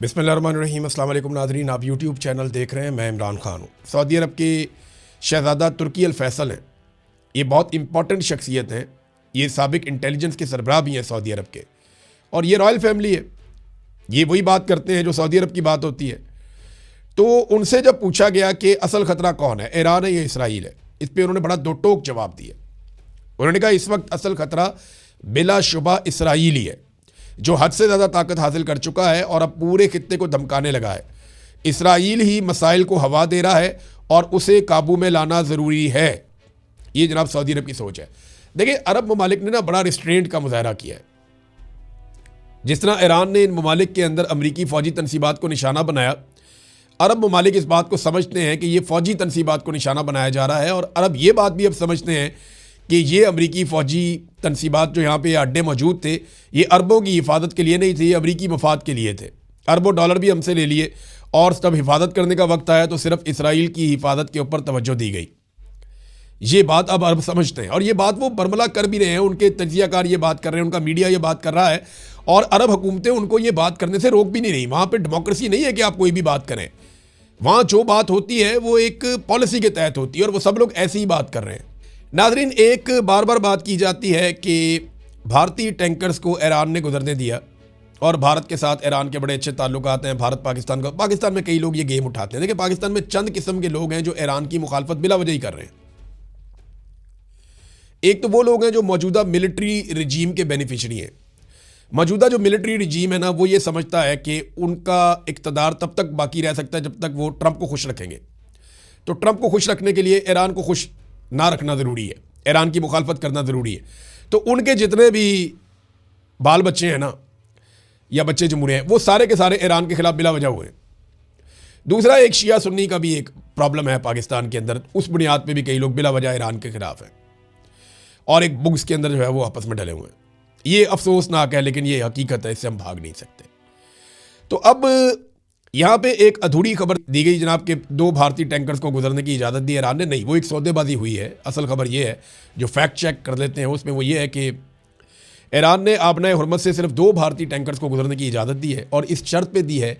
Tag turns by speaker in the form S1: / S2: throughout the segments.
S1: बिस्मिल्लाहिर्रहमानिर्रहीम। अस्सलाम वालेकुम नाज़रीन, आप यूट्यूब चैनल देख रहे हैं। मैं इमरान खान हूँ। सऊदी अरब के शहज़ादा तुर्की अल फैसल हैं। ये बहुत इंपॉर्टेंट शख्सियत हैं। ये साबिक इंटेलिजेंस के सरबराह भी हैं सऊदी अरब के, और ये रॉयल फैमिली है। ये वही बात करते हैं जो सऊदी अरब की बात होती है। तो उनसे जब पूछा गया कि असल ख़तरा कौन है, ईरान है या इसराइल है, इस पर उन्होंने बड़ा दो टोक जवाब दिया। उन्होंने कहा इस वक्त असल ख़तरा बिलाशुबा इसराइल ही है, जो हद से ज़्यादा ताकत हासिल कर चुका है और अब पूरे खित्ते को धमकाने लगा है। इसराइल ही मसाइल को हवा दे रहा है और उसे काबू में लाना ज़रूरी है। ये जनाब सऊदी अरब की सोच है। देखिए, अरब ममालिक ने ना बड़ा रिस्ट्रेंट का मुजाहरा किया है। जिस तरह ईरान ने इन ममालिक के अंदर अमरीकी फ़ौजी तनसीबात को निशाना बनाया, अरब ममालिक इस बात को समझते हैं कि ये फ़ौजी तनसीबात को निशाना बनाया जा रहा है, और अरब ये बात भी अब समझते हैं कि ये अमरीकी फ़ौजी तनसीबात जो यहाँ पे अड्डे मौजूद थे, ये अरबों की हिफाजत के लिए नहीं थे, ये अमरीकी मफाद के लिए थे। अरबों डॉलर भी हमसे ले लिए, और तब हिफाजत करने का वक्त आया तो सिर्फ इसराइल की हिफाजत के ऊपर तवज्जो दी गई। ये बात अब अरब समझते हैं, और ये बात वो बरमला कर भी रहे हैं। उनके तजियाकार ये बात कर रहे हैं, उनका मीडिया ये बात कर रहा है, और अरब हुकूमतें उनको ये बात करने से रोक भी नहीं रही। वहाँ पर डेमोक्रेसी नहीं है कि आप कोई भी बात करें। वहाँ जो बात होती है वो एक पॉलिसी के तहत होती है, और वो सब लोग ऐसी ही बात कर रहे हैं। नाज़रीन, एक बार बार बात की जाती है कि भारतीय टैंकर्स को ईरान ने गुजरने दिया, और भारत के साथ ईरान के बड़े अच्छे ताल्लुकात हैं। भारत पाकिस्तान का, पाकिस्तान में कई लोग ये गेम उठाते हैं। देखिए, पाकिस्तान में चंद किस्म के लोग हैं जो ईरान की मुखालफत बिला वजह ही कर रहे हैं। एक तो वो लोग हैं जो मौजूदा मिलिट्री रिजीम के बेनिफिशरी हैं। मौजूदा जो मिलिट्री रिजीम है ना, वो ये समझता है कि उनका इक़्तिदार तब तक बाकी रह सकता है जब तक वो ट्रंप को खुश रखेंगे। तो ट्रंप को खुश रखने के लिए ईरान को खुश ना रखना ज़रूरी है, ईरान की मुखालफत करना ज़रूरी है। तो उनके जितने भी बाल बच्चे हैं ना, या बच्चे जमूरे हैं, वो सारे के सारे ईरान के खिलाफ बिला वजह हुए हैं। दूसरा, एक शिया सुन्नी का भी एक प्रॉब्लम है पाकिस्तान के अंदर। उस बुनियाद पे भी कई लोग बिला वजह ईरान के खिलाफ हैं, और एक बुग्स के अंदर जो है वो आपस में डले हुए हैं। ये अफसोसनाक है, लेकिन ये हकीकत है, इससे हम भाग नहीं सकते। तो अब यहाँ पे एक अधूरी खबर दी गई जनाब के 2 भारतीय टैंकर्स को गुजरने की इजाज़त दी ईरान ने। नहीं, वो एक सौदेबाजी हुई है। असल खबर ये है, जो फैक्ट चेक कर लेते हैं उसमें वो ये है कि ईरान ने आबनाए हुर्मत से सिर्फ 2 भारतीय टैंकर्स को गुजरने की इजाज़त दी है, और इस शर्त पे दी है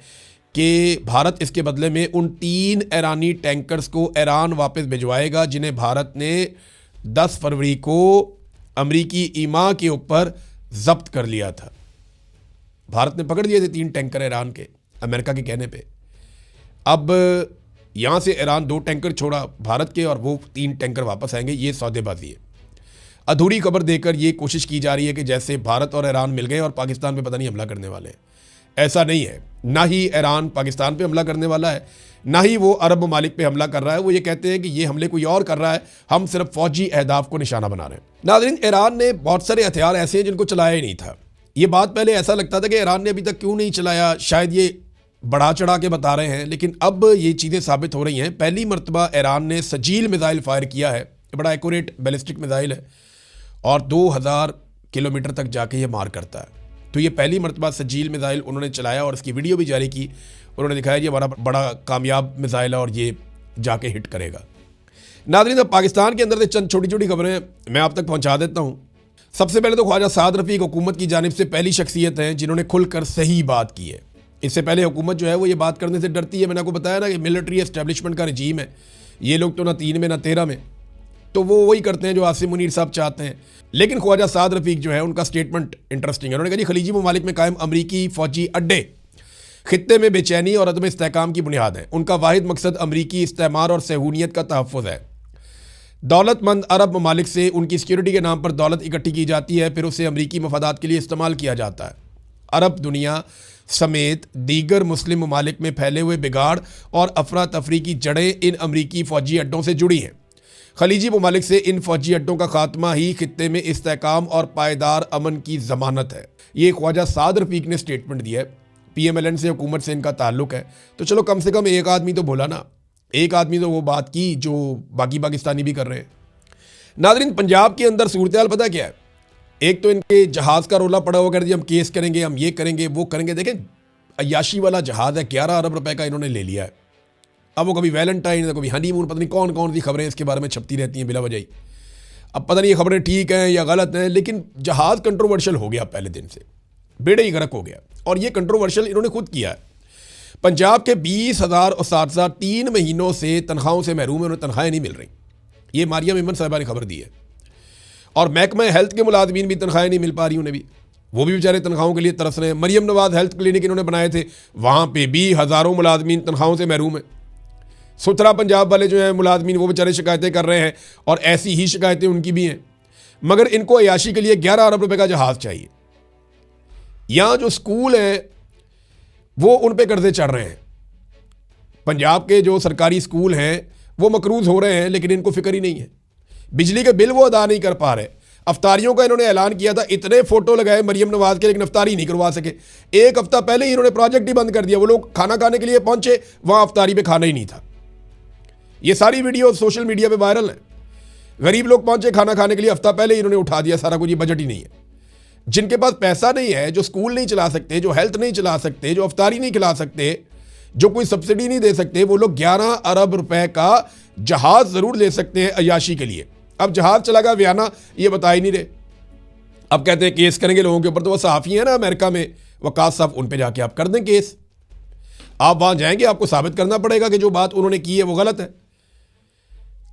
S1: कि भारत इसके बदले में उन 3 ईरानी टैंकर्स को ईरान वापस भिजवाएगा जिन्हें भारत ने 10 फरवरी को अमरीकी ईमा के ऊपर जब्त कर लिया था। भारत ने पकड़ दिए थे 3 टैंकर ईरान के, अमेरिका के कहने पे। अब यहाँ से ईरान 2 टैंकर छोड़ा भारत के, और वो 3 टैंकर वापस आएंगे। ये सौदेबाजी है। अधूरी खबर देकर ये कोशिश की जा रही है कि जैसे भारत और ईरान मिल गए और पाकिस्तान पे पता नहीं हमला करने वाले हैं। ऐसा नहीं है। ना ही ईरान पाकिस्तान पे हमला करने वाला है, ना ही वो अरब ममालिक पे हमला कर रहा है। वो ये कहते हैं कि ये हमले कोई और कर रहा है, हम सिर्फ फौजी अहदाफ को निशाना बना रहे हैं। नाज़रीन, ईरान ने बहुत सारे हथियार ऐसे हैं जिनको चलाया ही नहीं था। ये बात पहले ऐसा लगता था कि ईरान ने अभी तक क्यों नहीं चलाया, शायद ये बढ़ा चढ़ा के बता रहे हैं, लेकिन अब ये चीज़ें साबित हो रही हैं। पहली मरतबा ईरान ने सजील मिसाइल फायर किया है। बड़ा एक्यूरेट बैलिस्टिक मिसाइल है, और 2000 किलोमीटर तक जाके ये मार करता है। तो ये पहली मरतबा सजील मिसाइल उन्होंने चलाया, और इसकी वीडियो भी जारी की। उन्होंने दिखाया ये हमारा बड़ा कामयाब मिसाइल है और ये जाके हिट करेगा। नाज़रीन, अब पाकिस्तान के अंदर से चंद छोटी छोटी खबरें मैं आप तक पहुँचा देता हूँ। सबसे पहले तो ख्वाजा साद रफ़ीक हुकूमत की जानिब से पहली शख्सियत हैं जिन्होंने खुलकर सही बात की है। इससे पहले हुकूमत जो है वो ये बात करने से डरती है। मैंने आपको बताया ना कि मिलिट्री एस्टेब्लिशमेंट का रजीम है। ये लोग तो ना 3 में ना 13 में, तो वो वही करते हैं जो आसिम मुनीर साहब चाहते हैं। लेकिन ख्वाजा साद रफ़ीक जो है, उनका स्टेटमेंट इंटरेस्टिंग है। उन्होंने कहा जी, खलीजी ममालिक में कायम अमरीकी फ़ौजी अड्डे खित्ते में बेचैनी और अदम इस्तेहकाम की बुनियाद है। उनका वाहिद मकसद अमरीकी इस्तेमार और सहूनियत का तहफ़्फ़ुज़ है। दौलतमंद अरब ममालिक से उनकी सिक्योरिटी के नाम पर दौलत इकट्ठी की जाती है, फिर उसे अमरीकी मफादात के लिए इस्तेमाल किया जाता है। अरब दुनिया समेत दीगर मुस्लिम ममालिक में फैले हुए बिगाड़ और अफरा तफरी की जड़ें इन अमरीकी फ़ौजी अड्डों से जुड़ी हैं। खलीजी ममालिक से इन फ़ौजी अड्डों का खात्मा ही खित्ते में इस्तेहकाम और पायदार अमन की ज़मानत है। ये ख्वाजा साद रफ़ीक ने स्टेटमेंट दिया है। PMLN से, हुकूमत से इनका ताल्लुक़ है। तो चलो, कम से कम एक आदमी तो बोला ना, एक आदमी तो वो बात की जो बाकी पाकिस्तानी भी कर रहे हैं। नाज़रीन, पंजाब के अंदर सूरत हाल पता क्या है? एक तो इनके जहाज़ का रोला पड़ा हुआ, कर दिया हम केस करेंगे, हम ये करेंगे, वो करेंगे। देखें, अयाशी वाला जहाज़ है, 11 अरब रुपए का इन्होंने ले लिया है। अब वो कभी वैलेंटाइन, कभी हनीमून, पता नहीं कौन कौन सी खबरें इसके बारे में छपती रहती हैं बिला वजह ही। अब पता नहीं ये खबरें ठीक हैं या गलत हैं, लेकिन जहाज़ कंट्रोवर्शियल हो गया पहले दिन से, बेड़े ही गर्क हो गया। और ये कंट्रोवर्शियल इन्होंने खुद किया है। पंजाब के 20,000 उस्ताद 3 महीनों से तनख्वाहों से महरूम हैं, उन्हें तनख्वाहें नहीं मिल रही। ये मारिया मेमन साहिबा ने खबर दी है। और महकमा हेल्थ के मुलाजमीन भी तनख्वाहें नहीं मिल पा रही उन्हें भी, वो भी बेचारे तनख्वाहों के लिए तरस रहे हैं। मरियम नवाज हेल्थ क्लिनिक इन्होंने बनाए थे, वहाँ पे भी हज़ारों मुलाजमीन तनख्वाहों से महरूम हैं। सुथरा पंजाब वाले जो हैं मुलाजमीन, वो बेचारे शिकायतें कर रहे हैं, और ऐसी ही शिकायतें उनकी भी हैं। मगर इनको अयाशी के लिए 11 अरब रुपए का जहाज़ चाहिए। यहाँ जो स्कूल हैं वो उन पे कर्जे चढ़ रहे हैं। पंजाब के जो सरकारी स्कूल हैं वो मकरूज हो रहे हैं, लेकिन इनको फिक्र ही नहीं है। बिजली के बिल वो अदा नहीं कर पा रहे। अफ्तारियों का इन्होंने ऐलान किया था, इतने फोटो लगाए मरियम नवाज के, लेकिन अफ्तारी नहीं करवा सके। एक हफ्ता पहले ही इन्होंने प्रोजेक्ट ही बंद कर दिया। वो लोग खाना खाने के लिए पहुंचे, वहां अफ्तारी पे खाना ही नहीं था। ये सारी वीडियो सोशल मीडिया पे वायरल है। गरीब लोग पहुंचे खाना खाने के लिए, हफ्ता पहले ही इन्होंने उठा दिया सारा कुछ। ये बजट ही नहीं है। जिनके पास पैसा नहीं है, जो स्कूल नहीं चला सकते, जो हेल्थ नहीं चला सकते, जो अफ्तारी नहीं खिला सकते, जो कोई सब्सिडी नहीं दे सकते, वो लोग 11 अरब रुपए का जहाज जरूर ले सकते हैं अयाशी के लिए। अब जहाज चला गया वियना, ये बता ही नहीं रहे। अब कहते हैं केस करेंगे लोगों के ऊपर। तो वो सहाफ़ी है ना अमेरिका में, वकास साहब, उन पे जाके आप कर दें केस। आप वहां जाएंगे, आपको साबित करना पड़ेगा कि जो बात उन्होंने की है वो गलत है,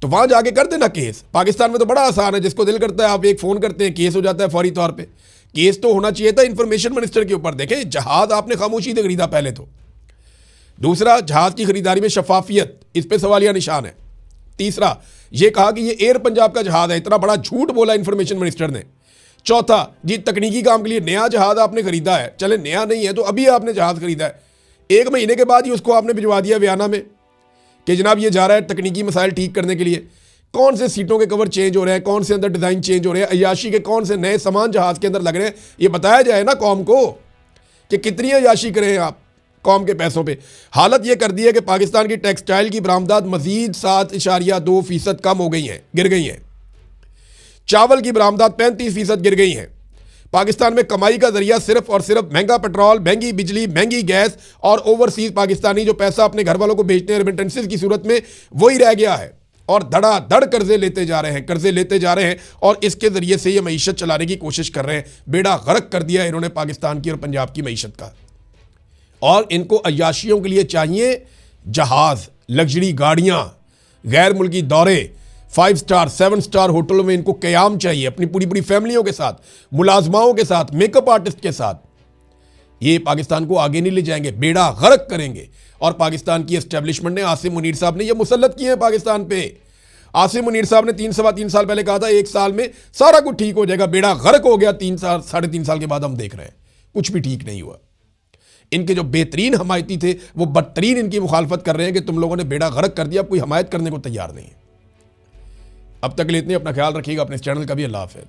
S1: तो वहां जाके कर देना केस। पाकिस्तान में तो बड़ा आसान है, जिसको दिल करता है आप एक फ़ोन करते हैं, केस हो जाता है फौरी तौर पे। केस तो होना चाहिए था इंफॉर्मेशन मिनिस्टर के ऊपर। देखें, जहाज आपने खामोशी से खरीदा पहले तो। दूसरा, जहाज की खरीदारी में शफाफियत, इस पे सवालिया निशान है। तीसरा, ये कहा कि ये एयर पंजाब का जहाज है, इतना बड़ा झूठ बोला इंफॉर्मेशन मिनिस्टर ने। चौथा जी, तकनीकी काम के लिए नया जहाज आपने खरीदा है। चले नया नहीं है तो अभी आपने जहाज खरीदा है, 1 महीने के बाद ही उसको आपने भिजवा दिया वियना में कि जनाब ये जा रहा है तकनीकी मसाइल ठीक करने के लिए। कौन से सीटों के कवर चेंज हो रहे हैं, कौन से अंदर डिज़ाइन चेंज हो रहे हैं, अयाशी के कौन से नए सामान जहाज के अंदर लग रहे हैं, ये बताया जाए ना कौम को कि कितनी अयाशी करें आप कौम के पैसों पे। हालत ये कर दी है कि पाकिस्तान की टेक्सटाइल की बरामदात मजीद 7.2% कम हो गई हैं, गिर गई हैं। चावल की बरामदात 35% गिर गई हैं। पाकिस्तान में कमाई का जरिया सिर्फ और सिर्फ महंगा पेट्रोल, महंगी बिजली, महंगी गैस और ओवरसीज पाकिस्तानी जो पैसा अपने घर वालों को भेजते हैं रेमिटेंसेस की सूरत में, वही रह गया है। और धड़ाधड़ कर्जे लेते जा रहे हैं, कर्जे लेते जा रहे हैं, और इसके जरिए से ये मईशत चलाने की कोशिश कर रहे हैं। बेड़ा गर्क कर दिया इन्होंने पाकिस्तान की और पंजाब की मईशत का। और इनको अय्याशियों के लिए चाहिए जहाज, लग्जरी गाड़ियां, गैर मुल्की दौरे, 5 स्टार 7 स्टार होटलों में इनको क़याम चाहिए अपनी पूरी पूरी फैमिलियों के साथ, मुलाजमाओं के साथ, मेकअप आर्टिस्ट के साथ। ये पाकिस्तान को आगे नहीं ले जाएंगे, बेड़ा गर्क करेंगे। और पाकिस्तान की एस्टेब्लिशमेंट ने, आसिम मुनीर साहब ने ये मुसल्लत किए हैं पाकिस्तान पे। आसिम मुनीर साहब ने 3-3.25 साल पहले कहा था 1 साल में सारा कुछ ठीक हो जाएगा। बेड़ा गर्क हो गया। 3 साल 3.5 साल के बाद हम देख रहे हैं कुछ भी ठीक नहीं हुआ। इनके जो बेहतरीन हमायती थे वो बदतरीन इनकी मुखालफत कर रहे हैं कि तुम लोगों ने बेड़ा गर्क कर दिया, अब कोई हमायत करने को तैयार नहीं है। अब तक के लिए इतने, अपना ख्याल रखिएगा, अपने इस चैनल का भी। अल्लाह हाफ़िज़।